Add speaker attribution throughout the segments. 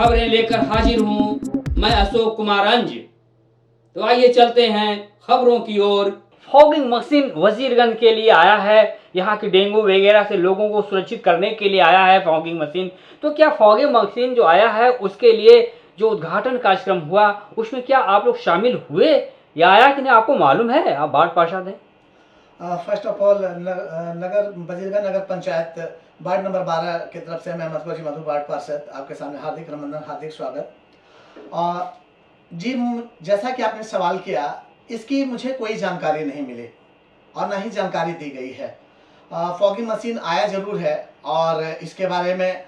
Speaker 1: खबरें लेकर हाजिर हूँ मैं अशोक कुमार अंज। तो आइए चलते हैं खबरों की ओर। फॉगिंग मशीन वजीरगंज के लिए आया है। यहाँ की डेंगू वगैरह से लोगों को सुरक्षित करने के लिए आया है फॉगिंग मशीन। तो क्या फॉगिंग मशीन जो आया है उसके लिए जो उद्घाटन कार्यक्रम हुआ उसमें क्या आप लोग शामिल हुए या आया कि नहीं, आपको मालूम है? आप वार्ड पार्षद हैं।
Speaker 2: First of all Nagar Wazirganj Nagar panchayat ward number 12 की तरफ से मैं मधुकर मधु वार्ड पार्षद आपके सामने हार्दिक अभिनंदन, हार्दिक स्वागत। और जी, जैसा कि आपने सवाल किया, इसकी मुझे कोई जानकारी नहीं मिली और ना ही जानकारी दी गई है। फॉगिंग मशीन आया जरूर है और इसके बारे में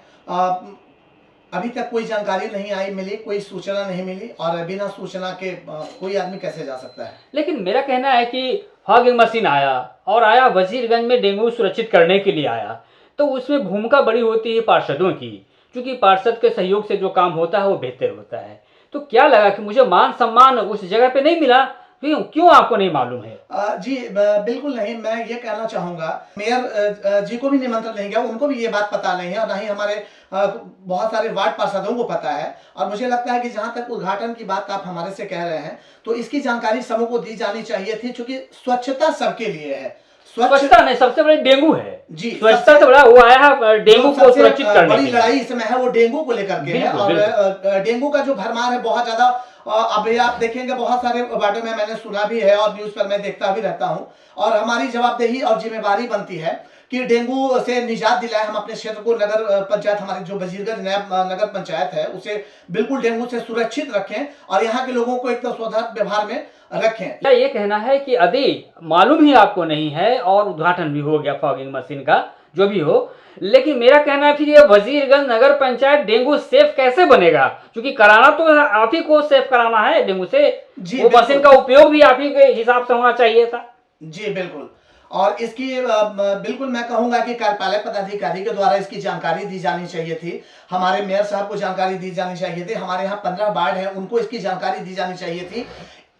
Speaker 2: अभी तक कोई जानकारी नहीं आई, मिली कोई सूचना नहीं मिली और बिना सूचना के कोई आदमी कैसे जा सकता है।
Speaker 1: लेकिन मेरा कहना है कि फॉगिंग मशीन आया और आया वजीरगंज में डेंगू सुरक्षित करने के लिए आया, तो उसमें भूमिका बड़ी होती है पार्षदों की, क्योंकि पार्षद के सहयोग से जो काम होता है वो बेहतर होता है। तो क्या लगा कि मुझे मान सम्मान उस जगह पे नहीं मिला, क्यों आपको नहीं मालूम है?
Speaker 2: जी बिल्कुल नहीं। मैं ये कहना चाहूँगा, मेयर जी को भी निमंत्रण नहीं गया, उनको भी ये बात पता नहीं है और ना ही हमारे बहुत सारे वार्ड पार्षदों को पता है। और मुझे लगता है कि जहाँ तक उद्घाटन की बात आप हमारे से कह रहे हैं तो इसकी जानकारी सबों को दी जानी चाहिए थी, क्योंकि स्वच्छता सबके लिए है।
Speaker 1: स्वच्छता नहीं, सबसे बड़ी डेंगू है
Speaker 2: जी।
Speaker 1: स्वच्छता से बड़ा वो आया है डेंगू को सुरक्षित करने
Speaker 2: बड़ी लड़ाई इसमें है वो डेंगू को लेकर के है। और डेंगू का जो भरमार है बहुत ज्यादा, अभी आप देखेंगे बहुत सारे वार्डों में मैंने सुना भी है और न्यूज पर मैं देखता भी रहता हूं। और हमारी जवाबदेही और जिम्मेवारी बनती है कि डेंगू से निजात दिलाए। हम अपने क्षेत्र को, नगर पंचायत हमारी जो वजीरगंज नगर पंचायत है, उसे बिल्कुल डेंगू से सुरक्षित रखें और यहाँ के लोगों को एकदम स्वतंत्र व्यवहार में रखें।
Speaker 1: क्या ये कहना है कि यदि मालूम ही आपको नहीं है और उद्घाटन भी हो गया फॉगिंग मशीन का, जो भी हो, लेकिन मेरा कहना है फिर ये वजीरगंज नगर पंचायत डेंगू सेफ कैसे बनेगा? क्योंकि कराना तो आप ही को सेफ कराना है डेंगू से। वो मशीन का उपयोग भी आप ही के हिसाब से होना चाहिए था।
Speaker 2: जी बिल्कुल। और इसकी बिल्कुल मैं कहूंगा कि कार्यपालक पदाधिकारी के द्वारा इसकी जानकारी दी जानी चाहिए थी। हमारे मेयर साहब को जानकारी दी जानी चाहिए थी। हमारे यहाँ 15 वार्ड है, उनको इसकी जानकारी दी जानी चाहिए थी।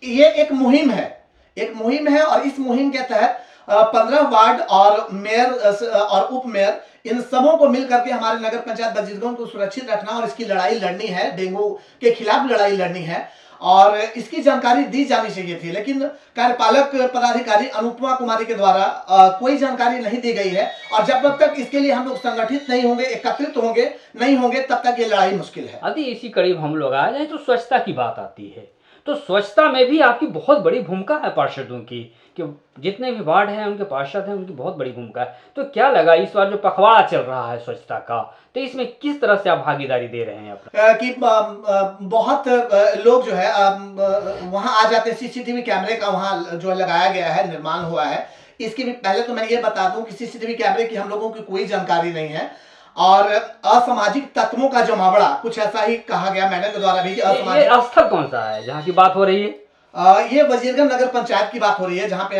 Speaker 2: ये एक मुहिम है और इस मुहिम के तहत 15 वार्ड और मेयर और उप मेयर, इन सबों को मिल करके हमारे नगर पंचायत वजीरगंज को सुरक्षित रखना और इसकी लड़ाई लड़नी है, डेंगू के खिलाफ लड़ाई लड़नी है और इसकी जानकारी दी जानी चाहिए थी। लेकिन कार्यपालक पदाधिकारी अनुपमा कुमारी के द्वारा कोई जानकारी नहीं दी गई है और जब तक इसके लिए हम लोग संगठित नहीं होंगे, एकत्रित नहीं होंगे, तब तक ये लड़ाई मुश्किल है।
Speaker 1: यदि इसी करीब हम लोग आ जाए तो स्वच्छता की बात आती है, तो स्वच्छता में भी आपकी बहुत बड़ी भूमिका है पार्षदों की, कि जितने भी वार्ड हैं उनके पार्षद हैं, उनकी बहुत बड़ी भूमिका है। तो क्या लगा इस बार जो पखवाड़ा चल रहा है स्वच्छता का, तो इसमें किस तरह से आप भागीदारी दे रहे हैं अपना?
Speaker 2: कि बहुत लोग जो है वहां आ जाते हैं। सीसीटीवी कैमरे का वहां जो लगाया गया है, निर्माण हुआ है। इसकी भी पहले तो मैं ये बता दूं कि सीसीटीवी कैमरे की हम लोगों की कोई जानकारी नहीं है और असामाजिक तत्वों का जमावड़ा, कुछ ऐसा ही कहा गया मैडम के द्वारा भी।
Speaker 1: ये स्थल कौन सा है जहाँ की बात हो रही है?
Speaker 2: ये वजीरगंज नगर पंचायत की बात हो रही है, जहाँ पे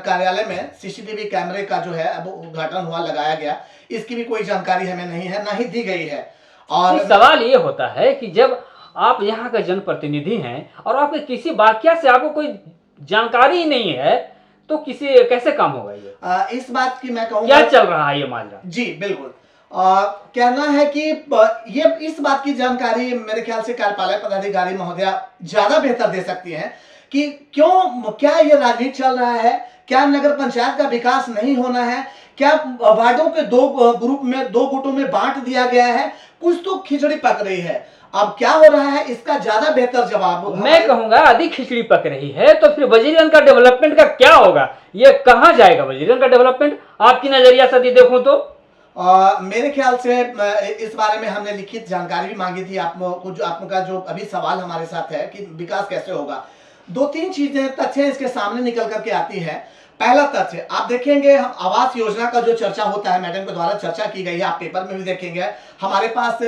Speaker 2: कार्यालय में सीसीटीवी कैमरे का जो है अब उद्घाटन हुआ, लगाया गया। इसकी भी कोई जानकारी हमें नहीं है, ना ही दी गई है। और
Speaker 1: सवाल ये होता है कि जब आप यहाँ का जनप्रतिनिधि हैं और आपके किसी वाक्य से आपको कोई जानकारी ही नहीं है, तो किसी कैसे काम होगा ये?
Speaker 2: इस बात की मैं कहूँगा,
Speaker 1: क्या चल रहा है ये माजरा?
Speaker 2: जी बिल्कुल। कहना है कि ये इस बात की जानकारी मेरे ख्याल से कार्यपालक पदाधिकारी महोदया ज्यादा बेहतर दे सकती हैं कि क्या ये राजनीति चल रहा है, क्या नगर पंचायत का विकास नहीं होना है, क्या वार्डों के दो गुटों में बांट दिया गया है, कुछ तो खिचड़ी पक रही है। अब क्या हो रहा है इसका ज्यादा बेहतर जवाब
Speaker 1: मैं कहूंगा, अधिक खिचड़ी पक रही है तो फिर वजीरगंज का डेवलपमेंट का क्या होगा? ये कहां जाएगा वजीरगंज का डेवलपमेंट आपकी नजरिया से यदि देखूं तो?
Speaker 2: मेरे ख्याल से इस बारे में हमने लिखित जानकारी भी मांगी थी आपका जो अभी सवाल हमारे साथ है कि विकास कैसे होगा। 2-3 चीजें तथ्य इसके सामने निकल करके आती है। पहला तथ्य आप देखेंगे, हम आवास योजना का जो चर्चा होता है, मैडम के द्वारा चर्चा की गई है, आप पेपर में भी देखेंगे, हमारे पास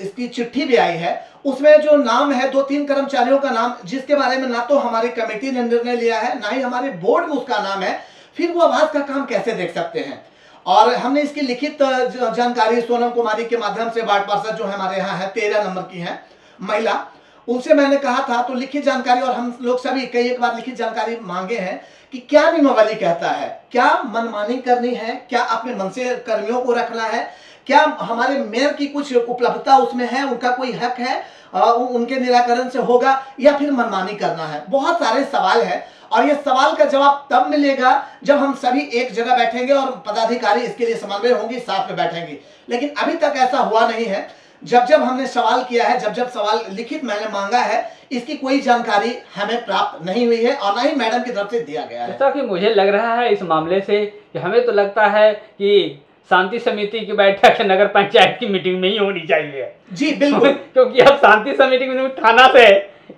Speaker 2: इसकी चिट्ठी भी आई है। उसमें जो नाम है 2-3 कर्मचारियों का नाम, जिसके बारे में ना तो हमारी कमेटी ने निर्णय लिया है, ना ही हमारे बोर्ड में उसका नाम है, फिर वो आवास का काम कैसे देख सकते हैं? और हमने इसकी लिखित जानकारी सोनम कुमारी के माध्यम से, वार्ड पार्षद जो हमारे यहाँ है, 13 नंबर की है महिला, उनसे मैंने कहा था, तो लिखित जानकारी, और हम लोग सभी कई एक बार लिखित जानकारी मांगे हैं कि क्या नियमावली कहता है, क्या मनमानी करनी है, क्या अपने मन से कर्मियों को रखना है, क्या हमारे मेयर की कुछ उपलब्धता उसमें है, उनका कोई हक है, उनके निराकरण से होगा, या फिर मनमानी करना है? बहुत सारे सवाल हैं और ये सवाल का जवाब तब मिलेगा जब हम सभी एक जगह बैठेंगे और पदाधिकारी इसके लिए समन्वय होंगी, साथ में बैठेंगे। लेकिन अभी तक ऐसा हुआ नहीं है। जब जब हमने सवाल किया है, जब जब सवाल लिखित मैंने मांगा है, इसकी कोई जानकारी हमें प्राप्त नहीं हुई है और ना ही मैडम की तरफ से दिया गया है।
Speaker 1: जैसा कि मुझे लग रहा है इस मामले से कि हमें तो लगता है कि शांति समिति की बैठक नगर पंचायत की मीटिंग में ही होनी चाहिए।
Speaker 2: जी बिल्कुल।
Speaker 1: क्योंकि अब शांति समिति की मीटिंग थाना से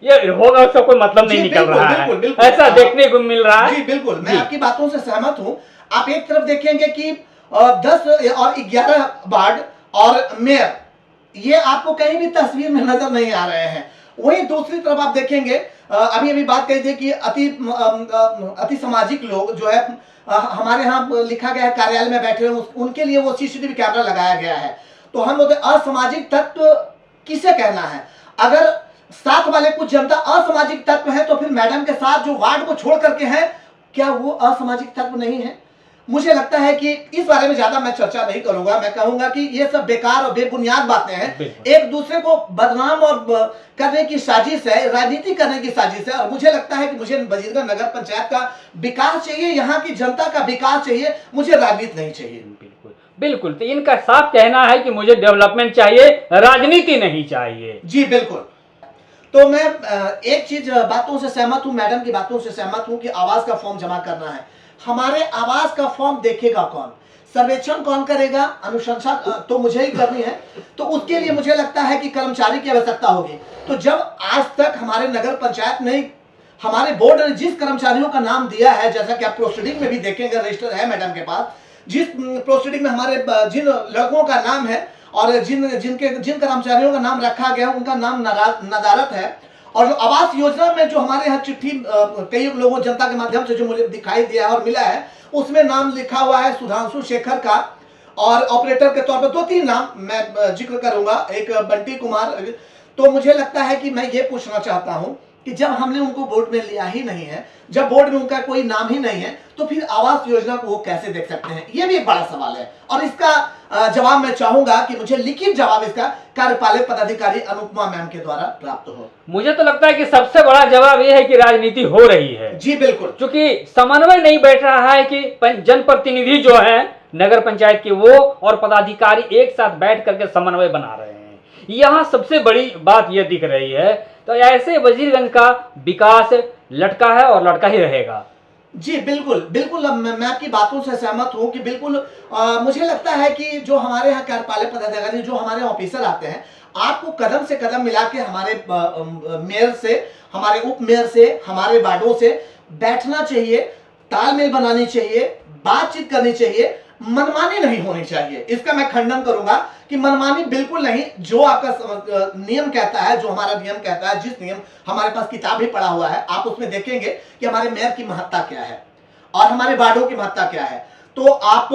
Speaker 1: ये होगा, उसका कोई मतलब नहीं निकल रहा है,
Speaker 2: बिल्कुल,
Speaker 1: ऐसा देखने को मिल रहा है।
Speaker 2: जी बिल्कुल, मैं आपकी बातों से सहमत हूं। आप एक तरफ देखेंगे कि 10 और 11 वार्ड और मेयर, ये आपको कहीं भी तस्वीर में नजर नहीं आ रहे हैं। वहीं दूसरी तरफ आप देखेंगे, अभी बात कही थी कि अति सामाजिक लोग जो है, हमारे यहाँ लिखा गया है कार्यालय में बैठे हुए, उनके लिए वो सीसीटीवी कैमरा लगाया गया है। तो हम बोलते असामाजिक तत्व किसे कहना है? अगर साथ वाले कुछ जनता असामाजिक तत्व है तो फिर मैडम के साथ जो वार्ड को छोड़ करके है, क्या वो असामाजिक तत्व नहीं है? मुझे लगता है कि इस बारे में ज्यादा मैं चर्चा नहीं करूंगा। मैं कहूंगा कि ये सब बेकार और बेबुनियाद बातें हैं, एक दूसरे को बदनाम और करने की साजिश है, राजनीति करने की साजिश है। और मुझे लगता है कि मुझे वजीरगंज नगर पंचायत का विकास चाहिए, यहाँ की जनता का विकास चाहिए, मुझे राजनीति नहीं चाहिए।
Speaker 1: बिल्कुल बिल्कुल, तो इनका साफ कहना है कि मुझे डेवलपमेंट चाहिए, राजनीति नहीं चाहिए।
Speaker 2: जी बिल्कुल। तो मैं एक चीज बातों से सहमत हूं, मैडम की बातों से सहमत हूं कि आवास का फॉर्म जमा करना है। हमारे आवास का फॉर्म देखेगा कौन? सर्वेक्षण कौन करेगा? अनुशंसा तो मुझे ही करनी है, तो उसके लिए मुझे लगता है कि कर्मचारी की आवश्यकता होगी। तो जब आज तक हमारे नगर पंचायत में हमारे बोर्ड ने जिस कर्मचारियों का नाम दिया है, जैसा कि आप प्रोसीडिंग में भी देखेंगे, रजिस्टर है मैडम के पास, जिस प्रोसीडिंग में हमारे जिन लड़कों का नाम है और जिन कर्मचारियों का नाम रखा गया उनका नाम नदारत है। और जो आवास योजना में जो हमारे यहाँ चिट्ठी कई लोगों जनता के माध्यम से जो मुझे दिखाई दिया है और मिला है, उसमें नाम लिखा हुआ है सुधांशु शेखर का, और ऑपरेटर के तौर पर 2-3 नाम मैं जिक्र करूंगा, एक बंटी कुमार। तो मुझे लगता है कि मैं ये पूछना चाहता हूं कि जब हमने उनको बोर्ड में लिया ही नहीं है, जब बोर्ड में उनका कोई नाम ही नहीं है, तो फिर आवास योजना को वो कैसे देख सकते हैं? ये भी एक बड़ा सवाल है और इसका जवाब मैं चाहूंगा कि मुझे लिखित जवाब इसका कार्यपालक पदाधिकारी अनुपमा मैम के द्वारा प्राप्त हो।
Speaker 1: मुझे तो लगता है कि सबसे बड़ा जवाब ये है कि राजनीति हो रही है।
Speaker 2: जी बिल्कुल,
Speaker 1: क्योंकि समन्वय नहीं बैठ रहा है कि जनप्रतिनिधि जो है नगर पंचायत के, वो और पदाधिकारी एक साथ बैठ करके समन्वय बना रहे हैं। यहाँ सबसे बड़ी बात यह दिख रही है। तो ऐसे वजीरगंज का विकास लटका है और लटका ही रहेगा।
Speaker 2: जी बिल्कुल बिल्कुल, मैं आपकी बातों से सहमत हूं कि बिल्कुल मुझे लगता है कि जो हमारे यहाँ कार्यपालक पदाधिकारी, जो हमारे ऑफिसर आते हैं, आपको कदम से कदम मिला के हमारे मेयर से, हमारे उप मेयर से, हमारे वार्डों से बैठना चाहिए, तालमेल बनानी चाहिए, बातचीत करनी चाहिए, मनमानी नहीं होनी चाहिए। इसका मैं खंडन करूंगा कि मनमानी बिल्कुल नहीं। जो आपका नियम कहता है, जो हमारा नियम कहता है, जिस नियम हमारे पास किताब भी पढ़ा हुआ है, आप उसमें देखेंगे कि हमारे मेयर की महत्ता क्या है और हमारे वार्डों की महत्ता क्या है। तो आप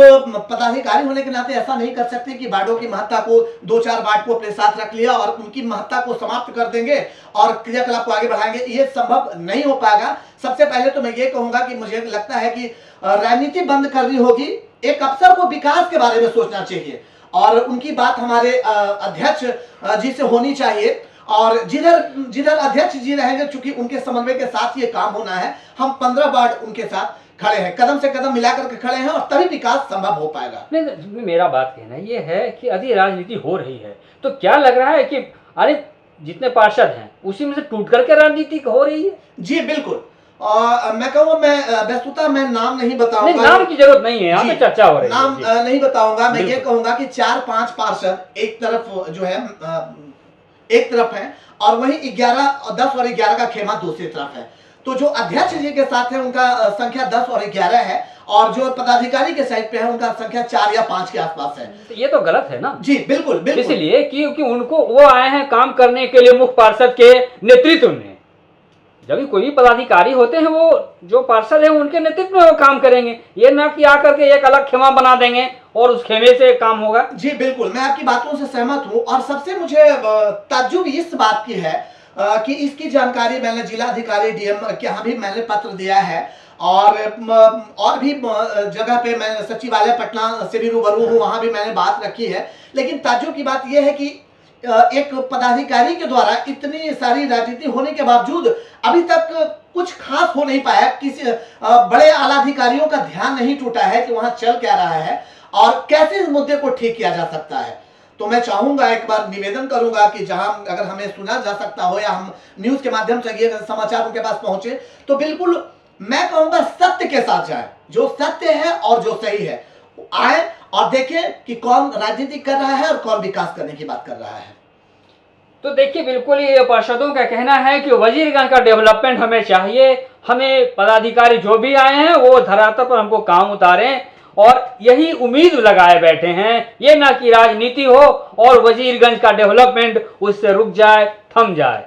Speaker 2: पदाधिकारी होने के नाते ऐसा नहीं कर सकते कि वार्डों की महत्ता को, 2-4 वार्ड को अपने साथ रख लिया और उनकी महत्ता को समाप्त कर देंगे और क्रियाकलाप को आगे बढ़ाएंगे। ये संभव नहीं हो पाएगा। सबसे पहले तो मैं ये कहूंगा कि मुझे लगता है कि राजनीति बंद करनी होगी। एक अफसर को विकास के बारे में सोचना चाहिए और उनकी बात हमारे अध्यक्ष जी से होनी चाहिए। और जिधर अध्यक्ष जी रहेंगे, चूंकि उनके समन्वय के साथ ये काम होना है, हम 15 वार्ड उनके साथ खड़े हैं, कदम से कदम मिलाकर के खड़े हैं और तभी विकास संभव हो पाएगा।
Speaker 1: नहीं, मेरा बात कहना ये है कि यदि राजनीति हो रही है तो क्या लग रहा है कि अरे जितने पार्षद हैं उसी में से टूट करके राजनीति हो रही है? जी
Speaker 2: बिल्कुल। मैं कहूँगा, मैं वस्तुतः मैं नाम नहीं बताऊंगा,
Speaker 1: नाम की जरूरत नहीं है, यहाँ पे चर्चा हो रही है,
Speaker 2: नाम नहीं बताऊंगा। मैं ये कहूंगा कि 4-5 पार्षद एक तरफ जो है, एक तरफ है और वही 10 और 11 का खेमा दूसरी तरफ है। तो जो अध्यक्ष जी के साथ है उनका संख्या 10 और 11 है और जो पदाधिकारी के साइड पे है उनका संख्या 4 या 5 के आसपास है।
Speaker 1: तो ये तो गलत है ना?
Speaker 2: जी बिल्कुल बिल्कुल,
Speaker 1: इसलिए क्योंकि उनको, वो आए हैं काम करने के लिए मुख्य पार्षद के नेतृत्व में। जब भी कोई भी पदाधिकारी होते हैं, वो जो पार्षद है उनके नेतृत्व में वो काम करेंगे, ये ना कि आकर के एक अलग खेमा बना देंगे और उस खेमे से काम होगा।
Speaker 2: जी बिल्कुल, मैं आपकी बातों से सहमत हूँ। और सबसे मुझे ताज्जुब इस बात की है कि इसकी जानकारी मैंने जिला अधिकारी DM के यहाँ भी मैंने पत्र दिया है और भी जगह पे मैं सचिवालय पटना से भी रूबरू हूँ, वहां भी मैंने बात रखी है। लेकिन ताज्जुब की बात यह है कि एक पदाधिकारी के द्वारा इतनी सारी राजनीति होने के बावजूद अभी तक कुछ खास हो नहीं पाया। किसी बड़े आला अधिकारियों का ध्यान नहीं टूटा है कि वहां चल क्या रहा है और कैसे इस मुद्दे को ठीक किया जा सकता है। तो मैं चाहूंगा, एक बार निवेदन करूंगा कि जहां अगर हमें सुना जा सकता हो या हम न्यूज के माध्यम से ये समाचार उनके पास पहुंचे तो बिल्कुल मैं कहूंगा सत्य के साथ जाए। जो सत्य है और जो सही है आए और देखें कि कौन राजनीति कर रहा है और कौन विकास करने की बात कर रहा है।
Speaker 1: तो देखिए, बिल्कुल ये पार्षदों का कहना है कि वजीरगंज का डेवलपमेंट हमें चाहिए। हमें पदाधिकारी जो भी आए हैं वो धरातल पर हमको काम उतारें और यही उम्मीद लगाए बैठे हैं। ये ना कि राजनीति हो और वजीरगंज का डेवलपमेंट उससे रुक जाए, थम जाए।